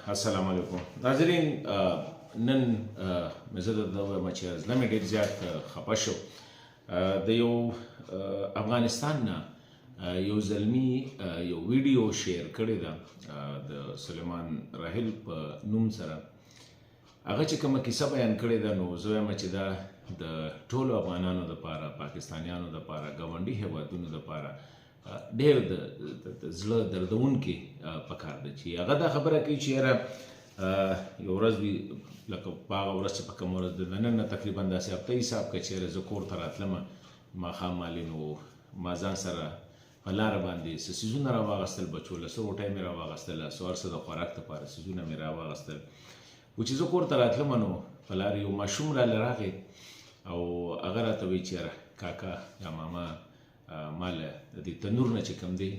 السلام علیکم ناظرین نن مې زه درته وایم چې زړه مې ډېر زیات خفه شو د یو افغانستان نه یو زلمي یو ویډیو شیر کړې ده د سلیمان راحل په نوم سره هغه چې کومه کیسه بیان کړې ده نو زه وایم چې دا د ټولو افغانانو دپاره پاکستانیانو دپاره ګاونډي هیوادونو دپاره ډېر د زړه دردونکې پکار ده چې هغه دا خبره کوي چې یاره یو ورځ وي لکه په هغه ورځ چې په کومه ورځ د نن نه تقریبا داسې هفته حساب کړه چې یاره زه کور ته راتلمه ماښام مالې نو ما ځان سره په لاره باندې څه څیزونه راواغېستل بچو له څه روټۍ مې راواغېستله څه هر څه د خوراک دپاره څیزونه مې راواغېستل و چې زه کور ته راتلمه نو په لاره یو ماشوم راله راغی او هغه راته وایي چې یاره کاکا یا ماما ما له د دې تنور نه چې کوم دی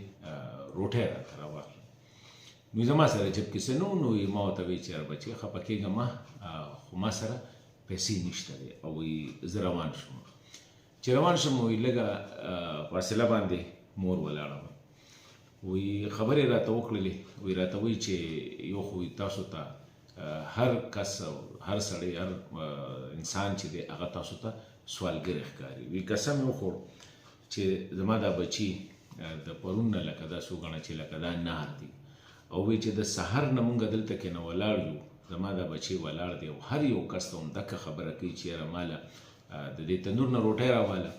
روټۍ راته راواخله نو زما سره جب کې څه نه و نو ما ورته وایي چې یاره بچې خفه کېږه ما خو ما سره پیسې نشته دی او وایي زه روان شوم چې روان شم وایي لږه فاصله باندې مور ولاړه وه وایي خبرې راته وکړلې وایي راته وایي چې یو خو تاسو ته هر کس هر سړی هر انسان چې دی هغه تاسو ته سوالګری ښکاري وایي قسم یې وخوړ چې زما دا بچي د پرون نه لکه دا څو ګڼه چې لکه دا نهر دی او وایي چې د سحر نه مونږ دلته کې نه ولاړ یو زما دا بچی ولاړ دی او هر یو کس ته همدغه خبره کوي چې یاره ماله د دې تندور نه روټۍ راواله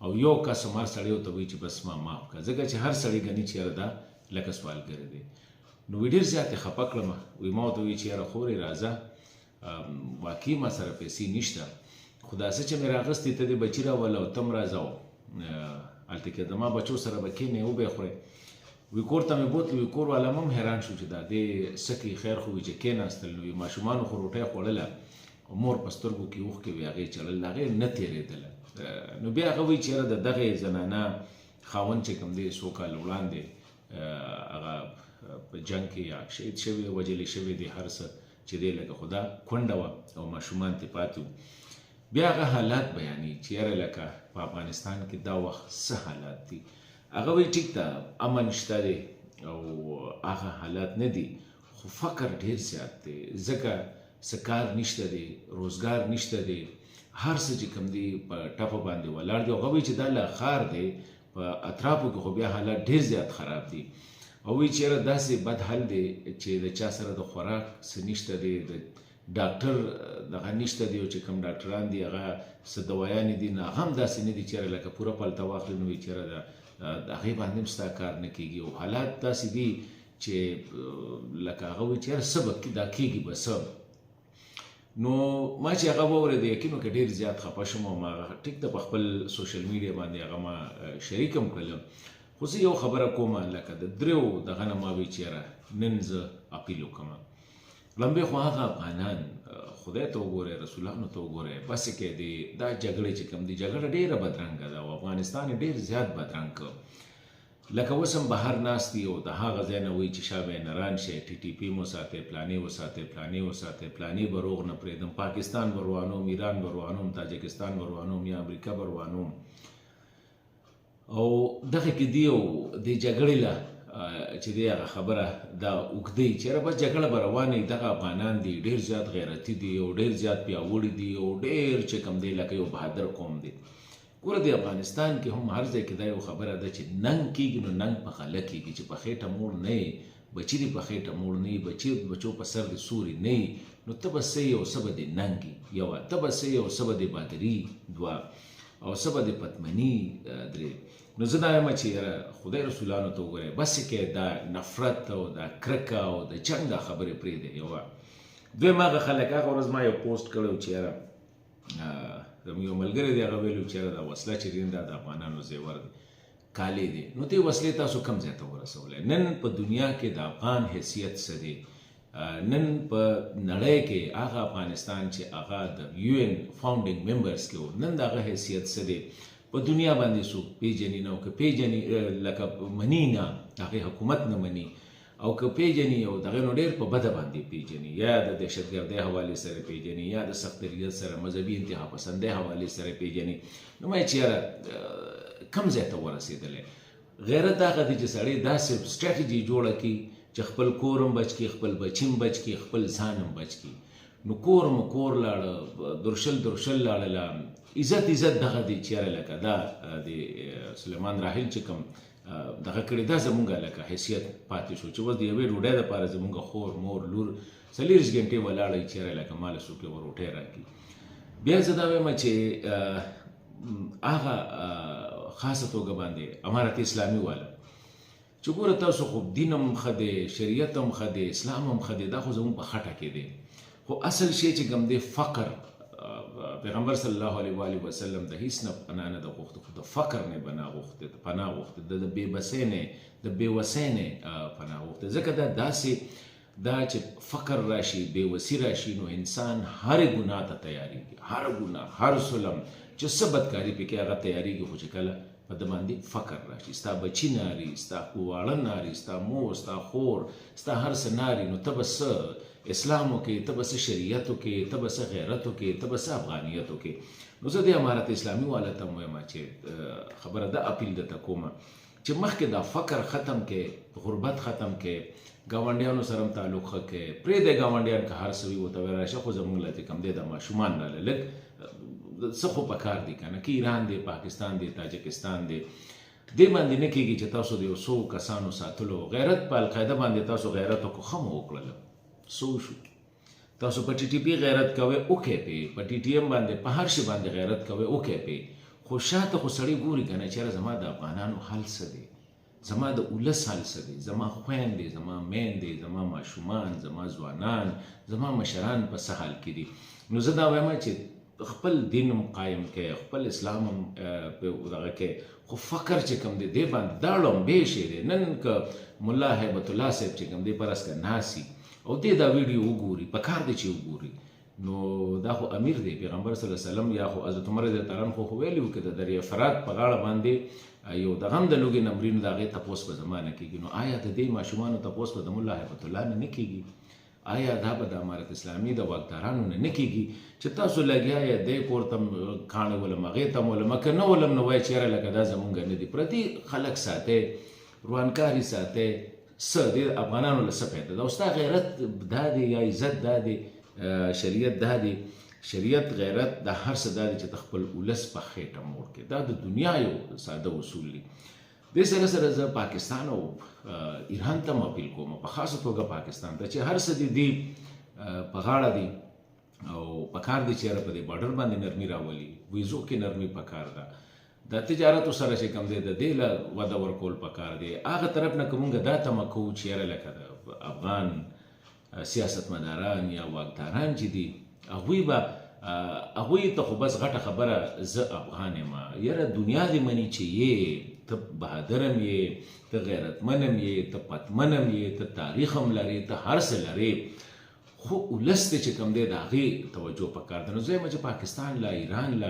او یو کس هم هر سړی ورته وایي چې بس ما معاف کړه ځکه چې هر سړی ګڼي چې یاره دا لکه سوالګری دی نو وایي ډېر زیات یې خفه کړمه وایي ما ورته وایي چې یاره خورې راځه واقعي ما سره پیسې نشته خو داسې چې مې راغستې ته دې بچي راوله او ته هم راځه هلته کې زما بچو سره به کښېنې وبه یې خورې وی کور ته مې بوتلو وی کور والا هم حیران شو چې دا دې څه کوي خیر خو وي چې کېناستل نو ماشومانو خو روټۍ خوړله مور په سترګو کې اوښکې وې هغې چړل هغې نه تېرېدله نو بیا هغه وایي چې یاره د دغې زنانه خاوند چې کوم دی څو کاله وړاندې هغه په جنګ کې یا شهید شوی وجلې شوی دی هر څه چې دی لکه خو دا کونډه وه او ماشومان ترې پاتې وو بیا هغه حالات بیانوي چې یاره لکه په افغانستان کې دا وخت څه حالات دي هغه وایي ټیک ده امن شته دی او هغه حالات نه دي خو فقر ډېر زیات دی ځکه څه کار نشته دی روزګار نشته دی هر څه چې کوم دی په ټپه باندې ولاړ دی او هغه وایي چې دا لا ښار دی په اطرافو کې خو بیا حالات ډېر زیات خراب دي او وایي چې یاره داسې بد حل دی چې د چا سره د خوراک څه نشته دی د ډاکټر دغه نشته دی او چې کوم ډاکټران دي هغه څه دوایانې دي نه هم داسې نه دي چې یاره لکه پوره پلته واخلي نو وایي چې یاره د هغې باندې هم ستا کار نه کېږي او حالات داسې دي چې لکه هغه وایي چې یاره څه به دا کېږي به څه نو ما چې هغه واورېد یقین وکړه ډېر زیات خفه شوم او ما ټیک ده په خپل سوشل میډیا باندې هغه ما شریک هم کړله خو زه یو خبره کوم لکه د دریو دغه نه ما وایي چې یاره نن زه اپیل وکړم لمبې خو هغه افغانان خدای ته وګورئ رسولانو ته وګورئ بس کې دی دا جګړې چې کوم دي جګړه ډېره بدرنګه ده او افغانستان یې ډېر زیات بدرنګ کړ لکه اوس هم بهر ناست دي او د هغه ځای نه وایي چې شابه نران شئ ټي ټي پي مو ساتئ پلانې وساتئ پلانې وساتئ پلانې به روغ نه پرېږدم پاکستان به روانوم ایران به روانوم تاجکستان به روانوم یا امریکا به روانوم او دغه کې دی او د جګړې له چې دی هغه خبره دا اوږدوي چې یاره بس جګړه به روانه وي دغه افغانان دي ډېر زیات غیرتي دي او ډېر زیات پیاوړي دي او ډېر چې کوم دی لکه یو بهادر قوم دی ګوره د افغانستان کې هم هر ځای کې دا یو خبره ده چې ننګ کېږي نو ننګ په غله کېږي چې په خېټه موړ نه یې بچي دې په خېټه موړ نه یي بچو په سر دې سوري نه یي نو ته به څه یې او څه به دې ننګ وي یوه ته به څه یې او څه به دې بادري دوه او څه به دې پتمني درې نو زه دا یم چې یاره خدای رسولانو ته وګورئ بس کې دا نفرت او دا کرکه او د جنګ دا خبرې پرېږدئ یوه دویم هغه خلک هغه ورځ ما یو پوسټ کړی چې یاره زموږ یو ملګری دی هغه ویلي چې یاره دا وسله چې دی دا د افغانانو زیور دی کالې دی نو دې وسلې تاسو کم ځای ته ورسولی نن په دنیا کې د افغان حیثیت څه دی نن په نړۍ کې هغه افغانستان چې هغه د UN فاونډینګ ممبرز کې و نن د هغه حیثیت څه دی په دنیا باندې څوک پیژني نه او که پیژني لکه مني نه هغې حکومت نه مني او که پیژني او دغه نو ډېر په بده باندې پیژني یا د دهشتګردۍ حوالې سره پیژني یا د سختریت سره مذهبي انتها پسندۍ حوالې سره پیژني نو ما چې یاره کم ځای ته ورسېدلی غیرت هغه دی چې سړی داسې سټراتیجي جوړه کړي چې خپل کور هم بچ کړي، خپل بچي هم بچ کړي، خپل ځان هم بچ کړي. نو کور مکور لاړه، درشل لاړله، عزت دغه دی چیرې لکه دا د سلیمان راحل چې کوم دغه کړي دا زمونږ لکه حیثیت پاتې شو چې اوس د یوې ډوډۍ دپاره زمونږ خور مور لور 40 ګنټې ولاړی چیرې لکه ماله څوک یې روټۍ راکړي. بیا زه دا وایم چې هغه خاصه توګه باندې امارت اسلامي والا چې ګوره تاسو خو دین هم ښه دی، شریعت هم ښه دی، اسلام هم ښه دی، دا خو زمونږ په خټه کې دی. خو اصل شی چې کوم دی فقر، پیغمبر صلی الله علیه و آله وسلم د هیڅ نه پناه نه ده غوښته، خو د فقر نه پناه غوښته، د بېبسۍ نه د بېوسۍ نه پناه غوښته. ځکه دا داسې دا چې فقر راشي، بېوسي راشي، نو انسان هر ګناه ته تیاریږي، هر ګناه، هر ظلم چې څه بدکاري پکې هغه تیاریږي. خو چې کله په ده باندې فقر راشي، ستا بچي ناري، ستا واړه ناري، ستا مور، ستا خور، ستا هر څه ناري، نو ته به څه اسلام وکې، ته به څه شریعت وکې، ته به څه غیرت وکې، ته به څه افغانیت وکې. نو زه د امارت اسلامي والا ته وایم چې خبره ده اپیل درته کومه چې مخکې دا فقر ختم کې، غربت ختم کې، ګاونډیانو سره هم تعلق ښه کې، پرېږدی ګاونډیان که هر څه وي ورته وایه راشه، خو زموږ له چې کوم دی دا ماشومان راله لږ څه خو پکار دي که نه، که ایران دی، پاکستان دی، تاجکستان دی، دې باندې نه کېږي چې تاسو د یو څو کسانو ساتلو غیرت په القاعده باندې تاسو غیرت وکړو، ښه مو وکړله، څه شو. تاسو په ټي ټي پي غیرت کوئ وکئ پې، په ټي ټي ایم باندې په هر شي باندې غیرت کوئ وکئ پې، خو شاته خو سړی ګوري که نه چېرې زما د افغانانو حال څه دی، زما د ولس حال څه دی، زما خویندې، زما میندې، زما ماشومان، زما ځوانان، زما مشران په څه حال کې دي. نو زه دا وایم چې خپل دین هم قایم کړئ، خپل اسلام هم دغه کړئ، خو فقر چې کوم دی دې باندې دا لومبی شی دی. نن که ملا هیبت الله صاحب چې کوم دی پرس که ناسي او دې دا ویډیو وګوري، پکار دی چې وګوري، نو دا خو امیر دی، پیغمبر صلی الله علیه وسلم یا خو حضرت عمر رضی الله عنه خو ویلي وو که د دریای فرات په غاړه باندې یو دغه هم د لوږې نمرین د هغې تپوس په زما نه کېږي. نو آیا د دې ماشومانو تپوس په د ملا هیبت الله نه نه کېږي؟ آیا دا به د امارت اسلامي د واکدارانو نه نه کېږي چې تاسو لګیا یې دی کور ته کاڼه ولم، هغې ته م ولم، که نه ولم نو وایي چېرې لکه دا زمونږ نه دي، پردي خلک ساتئ، روانکاري ساتئ، څه د افغانانو له څه پیدا ده؟ او ستا غیرت دا دی یا عزت دا دی، شریعت دا دی، شریعت غیرت دا هر څه دا دی چې ته خپل ولس په خېټه موړ کړې. دا د دنیا یو ساده اصول دي. دې سره سره زه پاکستان او ایران ته هم اپیل کوم، په خاصه توګه پاکستان ته چې هر څه دي په غاړه دي او پکار دی چې یاره په دې بارډر باندې نرمي راولي، ویزو کې نرمي پکار ده، د تجارتو سره چې کوم دی د دې له وده ورکول پکار دی. هغه طرف نه که مونږ دا تمه کوو چې یاره لکه د افغان سیاستمداران یا واکداران چې دي هغوی ته خو بس غټه خبره زه افغان یم، یاره دنیا دې مني چې یې ته بهادر هم یې، ته غیرتمن هم یې، ته پتمن هم یې، ته تاریخ هم لرې، ته هر څه لرې، خو ولس دی چې کوم دی د هغې توجه پکار ده. نو زه یم چې پاکستان له ایران له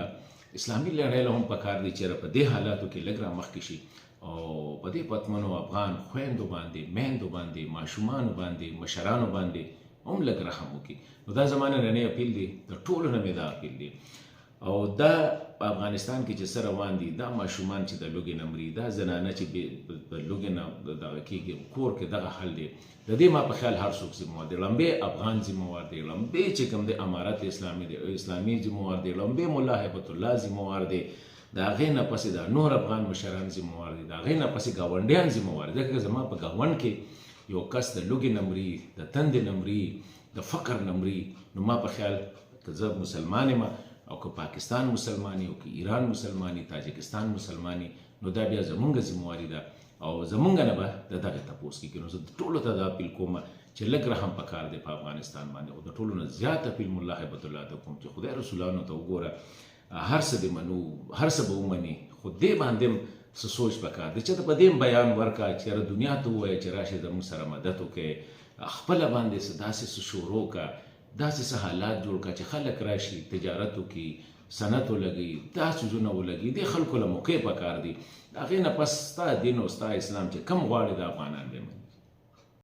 اسلامي لړۍ له هم پکار دی چې په دې حالاتو کې لږ رامخکې شي او په دې پتمنو افغان خویندو باندې، میندو باندې، ماشومانو باندې، مشرانو باندې هم لږ رحم وکړي. نو دا زما نننی اپیل دی، د ټولو نه مې دا اپیل دی. او دا په افغانستان کې چې څه روان دي، دا ماشومان چې د لوږې نه مري، دا زنانه چې د لوږې نه دغه کېږي، کور کې دغه حل دی، د دې ما په خیال هر څوک ذمهوار دی، لمبې افغان ذمهوار دی، لمبې چې کوم دی امارت اسلامي ذمهوار دی، لمبې ملا هیبت الله ذمهوار دی، د هغې نه پسې د نور افغان مشران ذمهوار دي، د هغې نه پسې ګاونډیان ذمهوار دي. ځکه زما په ګاونډ کې یو کس د لوږې نه مري، د تندې نه مري، د فقر نه مري، نو ما په خیال که زه مسلمان یم او که پاکستان مسلمانی او که ایران مسلمانی، تاجکستان مسلمانی، نو دا بیا زمونږ ذمهواري ده او زمونږ نه به د دغې تپوس کېږي. نو زه ټولو ته دا اپیل کوم چې لږ رحم پکار دی په افغانستان باندې، خو د ټولو نه زیات اپیل ملا هیبت الله ته کوم چې خدای رسولانو ته وګوره، هر څه دې منو، هر څه به ومني، خو دې باندې هم څه سوچ پکار دی چې ته په دې بیان ورکړه چې یاره دنیا ته ووایه چې راشئ زموږ سره مدد وکړئ، خپله باندې څه داسې څه شروع کړه، داسې څه حالات جوړ کړه چې خلک راشي، تجارت وکړي، صنعت ولګي، دا څیزونه ولګي، دې خلکو له موقع پکار دي. د هغې نه پس ستا دین او ستا اسلام چې کم غواړي د افغانان دې مني.